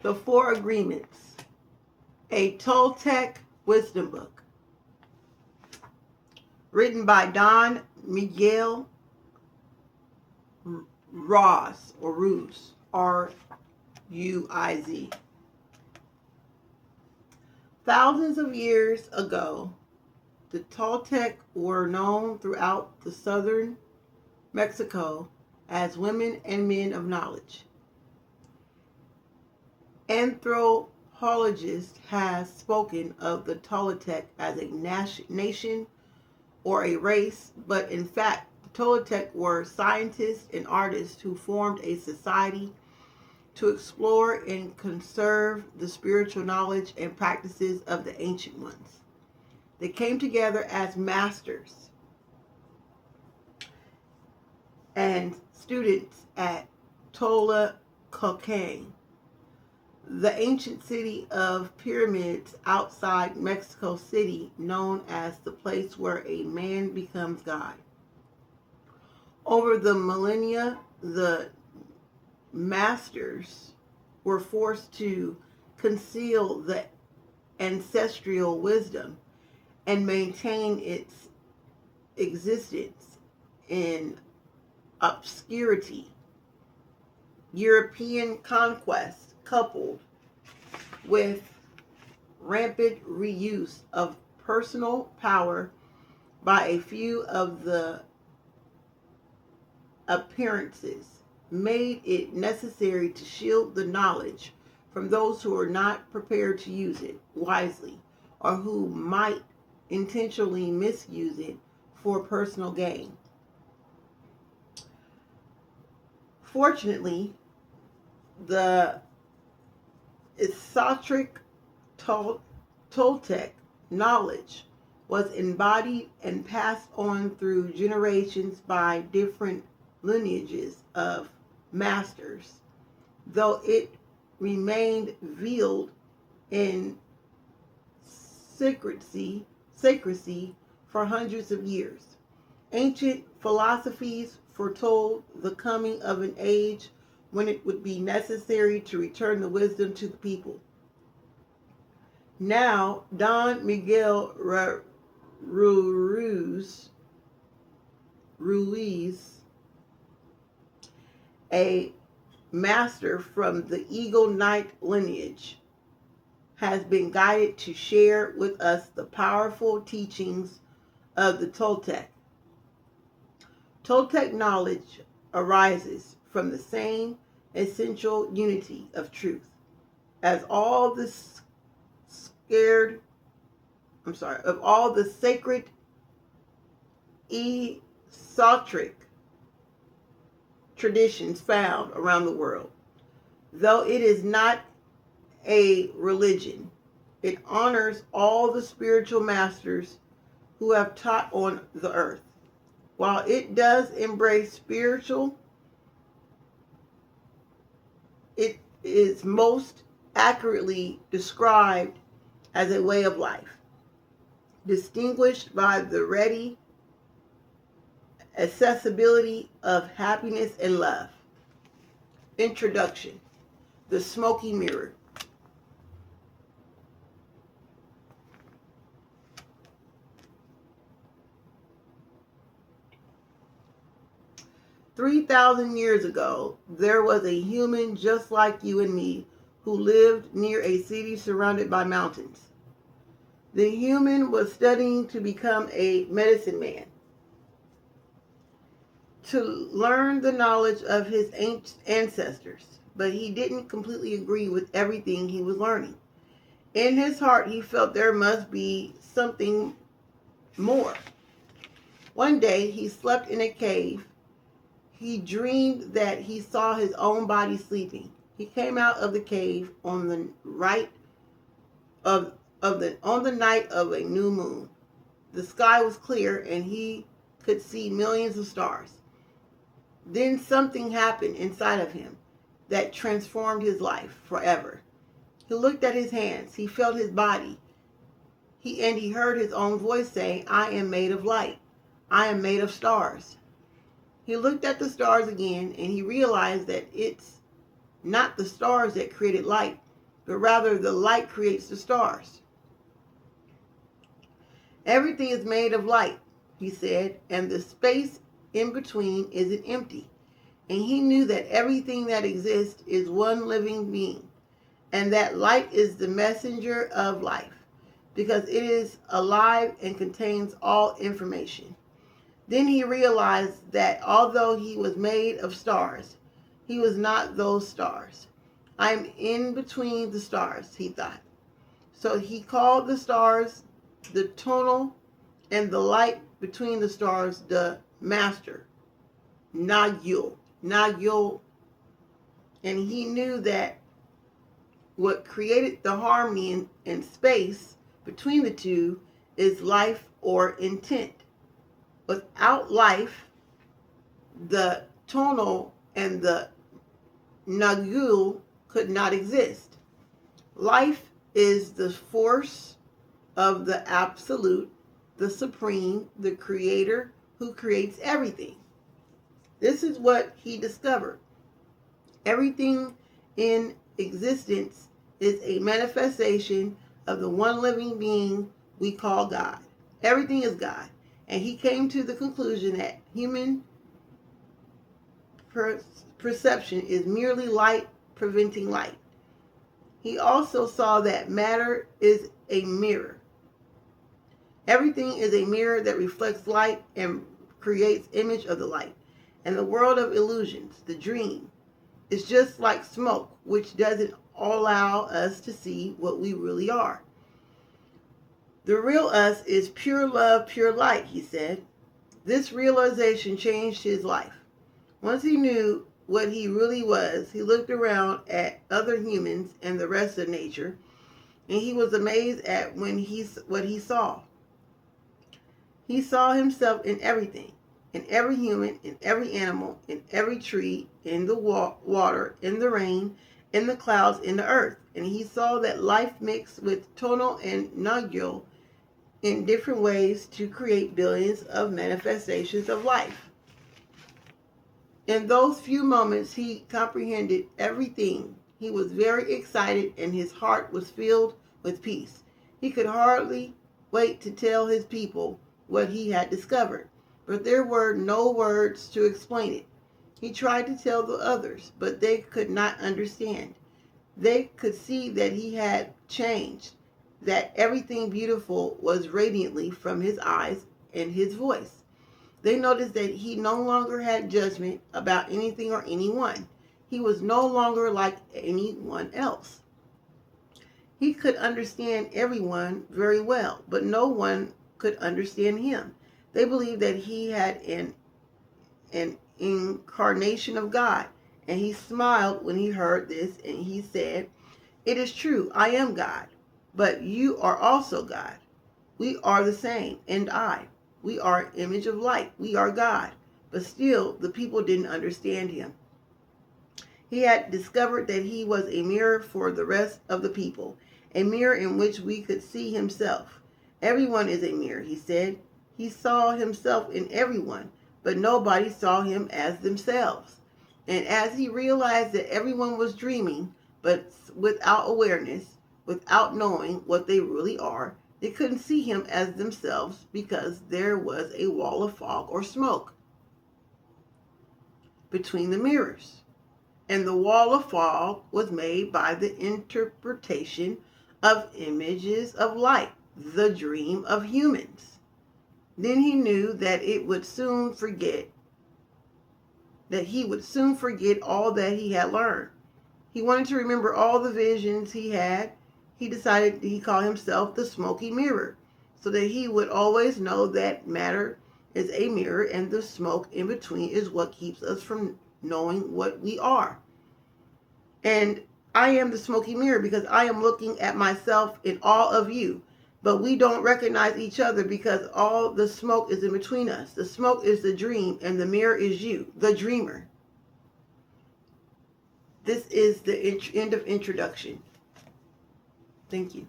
The Four Agreements, A Toltec Wisdom Book, written by Don Miguel Ruiz, R-U-I-Z. Thousands of years ago, the Toltec were known throughout the southern Mexico as women and men of knowledge. Anthropologists have spoken of the Toltec as a nation or a race, but in fact, the Toltec were scientists and artists who formed a society to explore and conserve the spiritual knowledge and practices of the ancient ones. They came together as masters and students at Toltec, the ancient city of pyramids outside Mexico City, known as the place where a man becomes God. Over the millennia, the masters were forced to conceal the ancestral wisdom and maintain its existence in obscurity. European conquest, coupled with rampant reuse of personal power by a few of the appearances, made it necessary to shield the knowledge from those who are not prepared to use it wisely or who might intentionally misuse it for personal gain. Fortunately, the esoteric Toltec knowledge was embodied and passed on through generations by different lineages of masters, though it remained veiled in secrecy for hundreds of years. Ancient philosophies foretold the coming of an age when it would be necessary to return the wisdom to the people. Now, Don Miguel Ruiz, a master from the Eagle Knight lineage, has been guided to share with us the powerful teachings of the Toltec. Toltec knowledge arises from the same essential unity of truth as all the sacred esoteric traditions found around the world. Though it is not a religion, it honors all the spiritual masters who have taught on the earth. While it does embrace spiritual, it is most accurately described as a way of life, distinguished by the ready accessibility of happiness and love. Introduction: The Smoky Mirror. "3,000 years ago, there was a human just like you and me who lived near a city surrounded by mountains. The human was studying to become a medicine man, to learn the knowledge of his ancestors, but he didn't completely agree with everything he was learning. In his heart, he felt there must be something more. One day, he slept in a cave. He dreamed that he saw his own body sleeping. He came out of the cave on the night of a new moon. The sky was clear and he could see millions of stars. Then something happened inside of him that transformed his life forever. He looked at his hands. He felt his body. He heard his own voice saying, 'I am made of light. I am made of stars.' He looked at the stars again and he realized that it's not the stars that created light, but rather the light creates the stars. Everything is made of light, he said, and the space in between isn't empty. And he knew that everything that exists is one living being, and that light is the messenger of life, because it is alive and contains all information. Then he realized that although he was made of stars, he was not those stars. I'm in between the stars, he thought. So he called the stars the tonal and the light between the stars the master, Nagyul. Nagyul. And he knew that what created the harmony in space between the two is life or intent. Without life, the tonal and the Nagyul could not exist. Life is the force of the absolute, the supreme, the creator who creates everything. This is what he discovered. Everything in existence is a manifestation of the one living being we call God. Everything is God. And he came to the conclusion that human perception is merely light preventing light. He also saw that matter is a mirror. Everything is a mirror that reflects light and creates image of the light. And the world of illusions, the dream, is just like smoke, which doesn't allow us to see what we really are. The real us is pure love, pure light, he said. This realization changed his life. Once he knew what he really was, he looked around at other humans and the rest of nature, and he was amazed at what he saw. He saw himself in everything, in every human, in every animal, in every tree, in the water, in the rain, in the clouds, in the earth. And he saw that life mixed with tonal and Nagyul in different ways to create billions of manifestations of life. In those few moments, he comprehended everything. He was very excited and his heart was filled with peace. He could hardly wait to tell his people what he had discovered, but there were no words to explain it. He tried to tell the others, but they could not understand. They could see that he had changed, that everything beautiful was radiantly from his eyes and his voice. They noticed that he no longer had judgment about anything or anyone. He was no longer like anyone else. He could understand everyone very well, but no one could understand him. They believed that he had an incarnation of God, and he smiled when he heard this, and he said, "It is true, I am God, but you are also God. We are the same, and we are image of light. We are God." But still, the people didn't understand him. He had discovered that he was a mirror for the rest of the people, a mirror in which we could see himself. Everyone is a mirror, he said. He saw himself in everyone, but nobody saw him as themselves. And as he realized that everyone was dreaming, but without awareness, without knowing what they really are, they couldn't see him as themselves because there was a wall of fog or smoke between the mirrors. And the wall of fog was made by the interpretation of images of light, the dream of humans. Then he knew that he would soon forget all that he had learned. He wanted to remember all the visions he had. He decided he called himself the smoky mirror, so that he would always know that matter is a mirror and the smoke in between is what keeps us from knowing what we are. And I am the smoky mirror because I am looking at myself in all of you. But we don't recognize each other because all the smoke is in between us. The smoke is the dream and the mirror is you, the dreamer. This is the end of introduction. Thank you.